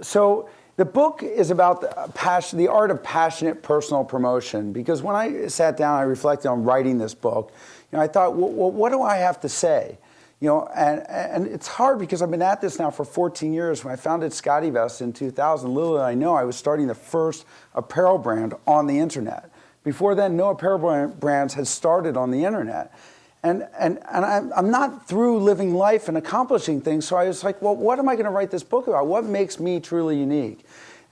So the book is about the art of passionate personal promotion, because when I sat down, I reflected on writing this book, I thought, well, what do I have to say? And it's hard because I've been at this now for 14 years. When I founded SCOTTeVEST in 2000, little did I know I was starting the first apparel brand on the internet. Before then, no apparel brands had started on the internet. And I'm not through living life and accomplishing things, so I was like, well, what am I going to write this book about? What makes me truly unique?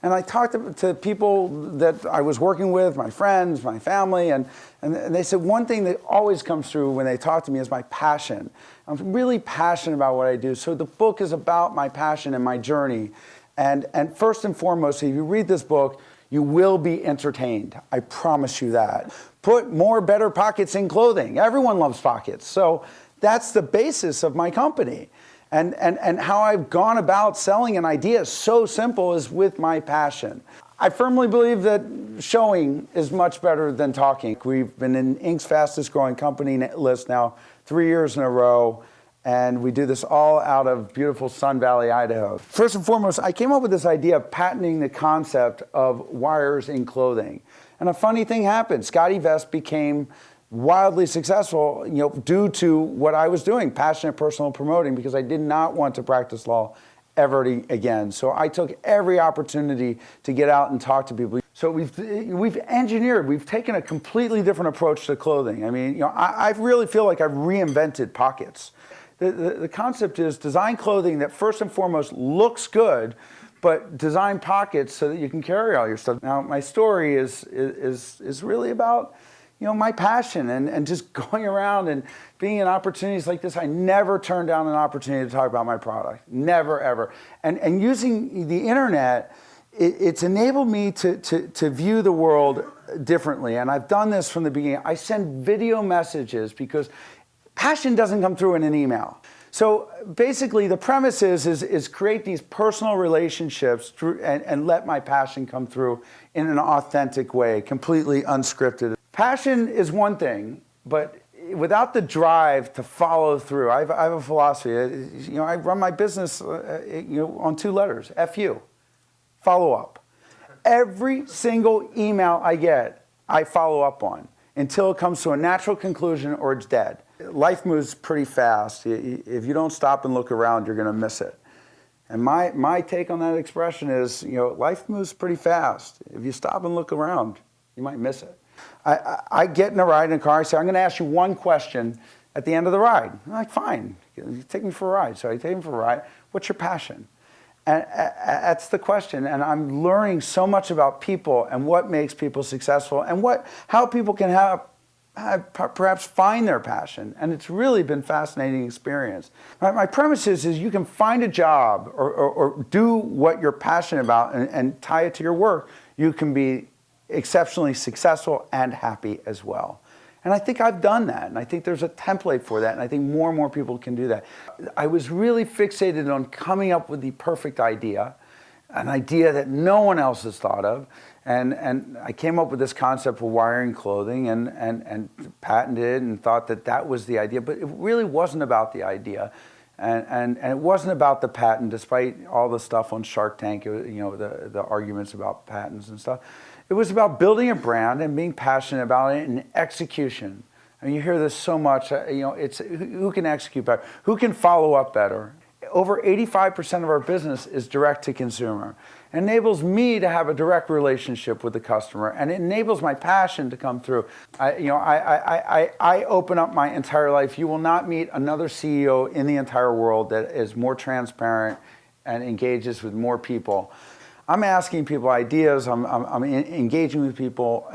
And I talked to people that I was working with, my friends, my family, and they said one thing that always comes through when they talk to me is my passion. I'm really passionate about what I do, so the book is about my passion and my journey. And first and foremost, if you read this book, you will be entertained. I promise you that. Put more better pockets in clothing. Everyone loves pockets. So that's the basis of my company. And how I've gone about selling an idea so simple is with my passion. I firmly believe that showing is much better than talking. We've been in Inc.'s fastest growing company list now 3 years in a row. And we do this all out of beautiful Sun Valley, Idaho. First and foremost, I came up with this idea of patenting the concept of wires in clothing. And a funny thing happened. SCOTTeVEST became wildly successful, due to what I was doing, passionate personal promoting, because I did not want to practice law ever again. So I took every opportunity to get out and talk to people. So we've engineered, we've taken a completely different approach to clothing. I mean, I really feel like I've reinvented pockets. The concept is design clothing that first and foremost looks good, but design pockets so that you can carry all your stuff. Now, my story is really about my passion and just going around and being in opportunities like this. I never turned down an opportunity to talk about my product, never, ever. And using the internet, it's enabled me to view the world differently. And I've done this from the beginning. I send video messages because passion doesn't come through in an email. So basically the premise is create these personal relationships and let my passion come through in an authentic way, completely unscripted. Passion is one thing, but without the drive to follow through, I have a philosophy. I run my business on 2 letters, FU, follow up. Every single email I get, I follow up on until it comes to a natural conclusion or it's dead. Life moves pretty fast. If you don't stop and look around, you're going to miss it. And my take on that expression is, life moves pretty fast. If you stop and look around, you might miss it. I get in a ride in a car, I say, I'm going to ask you one question at the end of the ride. I'm like, fine, take me for a ride. So I take him for a ride. What's your passion? And that's the question. And I'm learning so much about people and what makes people successful and how people can perhaps find their passion. And it's really been a fascinating experience. My premise is you can find a job or do what you're passionate about and tie it to your work. You can be exceptionally successful and happy as well. And I think I've done that, and I think there's a template for that, and I think more and more people can do that. I was really fixated on coming up with the perfect idea, an idea that no one else has thought of, and I came up with this concept of wiring clothing and patented it and thought that was the idea, but it really wasn't about the idea. And it wasn't about the patent, despite all the stuff on Shark Tank, the arguments about patents and stuff. It was about building a brand and being passionate about it and execution. I mean, you hear this so much, it's who can execute better, who can follow up better. Over 85% of our business is direct to consumer. It enables me to have a direct relationship with the customer, and it enables my passion to come through. I open up my entire life. You will not meet another CEO in the entire world that is more transparent and engages with more people. I'm asking people ideas, I'm engaging with people,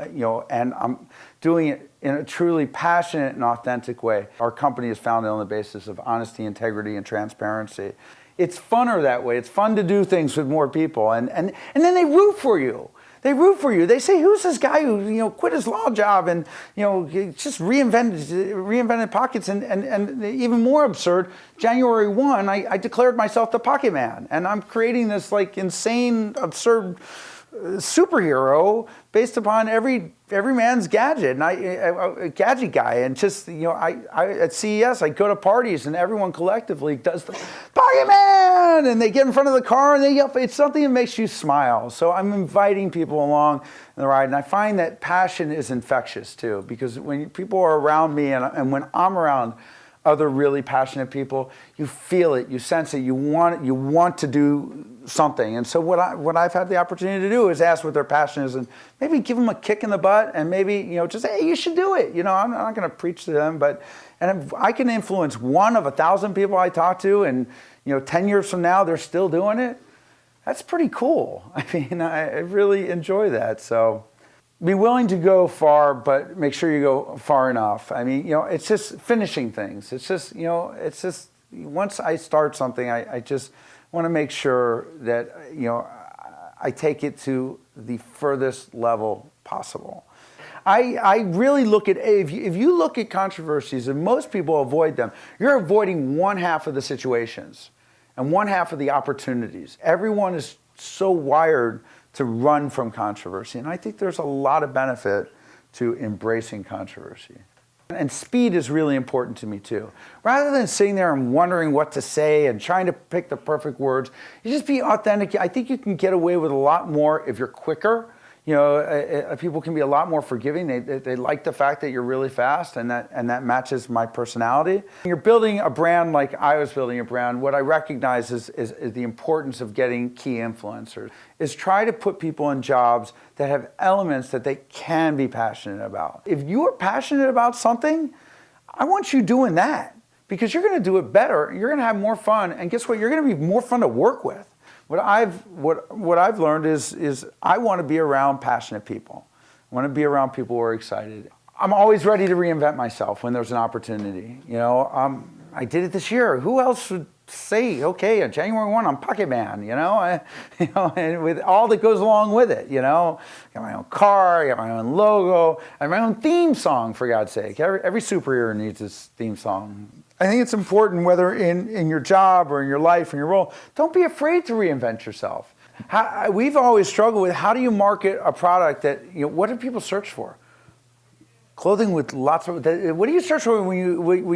and I'm doing it in a truly passionate and authentic way. Our company is founded on the basis of honesty, integrity, and transparency. It's funner that way. It's fun to do things with more people, and then they root for you. They root for you. They say, who's this guy who quit his law job and just reinvented pockets, and even more absurd, January 1, I declared myself the Pocket Man, and I'm creating this insane, absurd superhero based upon every man's gadget, and a gadget guy, and just, you know, I at CES I go to parties and everyone collectively does the Pocket Man, and they get in front of the car and they yell. It's something that makes you smile. So I'm inviting people along the ride, and I find that passion is infectious too, because when people are around me and when I'm around other really passionate people, you feel it, you sense it, you want to do something. And so what I've had the opportunity to do is ask what their passion is, and maybe give them a kick in the butt, and maybe, you know, just say, hey, you should do it. You know, I'm not going to preach to them, and if I can influence one of 1,000 people I talk to, and, you know, 10 years from now they're still doing it, that's pretty cool. I mean, I really enjoy that. So be willing to go far, but make sure you go far enough. I mean, you know, it's just finishing things. It's just, you know, it's just, once I start something, I just want to make sure that, you know, I take it to the furthest level possible. I really look at, if you look at controversies, and most people avoid them, you're avoiding one half of the situations and one half of the opportunities. Everyone is so wired to run from controversy. And I think there's a lot of benefit to embracing controversy. And speed is really important to me too. Rather than sitting there and wondering what to say and trying to pick the perfect words, you just be authentic. I think you can get away with a lot more if you're quicker. You know, people can be a lot more forgiving. They like the fact that you're really fast, and that matches my personality. When you're building a brand like I was building a brand, what I recognize is the importance of getting key influencers, is try to put people in jobs that have elements that they can be passionate about. If you are passionate about something, I want you doing that, because you're going to do it better, you're going to have more fun, and guess what? You're going to be more fun to work with. What I've learned is I want to be around passionate people. I want to be around people who are excited. I'm always ready to reinvent myself when there's an opportunity. You know, I did it this year. Who else would say, okay, on January 1, I'm Pocket Man, you know, and with all that goes along with it, you know. I got my own car, I got my own logo, I have my own theme song, for God's sake. Every superhero needs his theme song. I think it's important, whether in your job or in your life or your role, don't be afraid to reinvent yourself. We've always struggled with, how do you market a product that, you know, what do people search for? Clothing with lots of, what do you search for when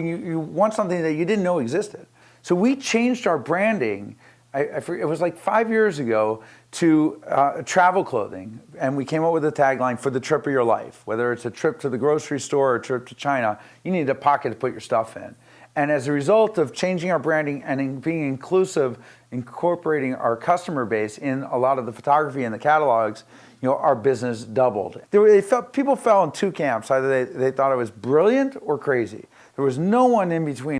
you want something that you didn't know existed? So we changed our branding, it was like 5 years ago, to travel clothing. And we came up with a tagline, for the trip of your life. Whether it's a trip to the grocery store or a trip to China, you need a pocket to put your stuff in. And as a result of changing our branding and being inclusive, incorporating our customer base in a lot of the photography and the catalogs, you know, our business doubled. People fell in two camps. Either they thought it was brilliant or crazy. There was no one in between.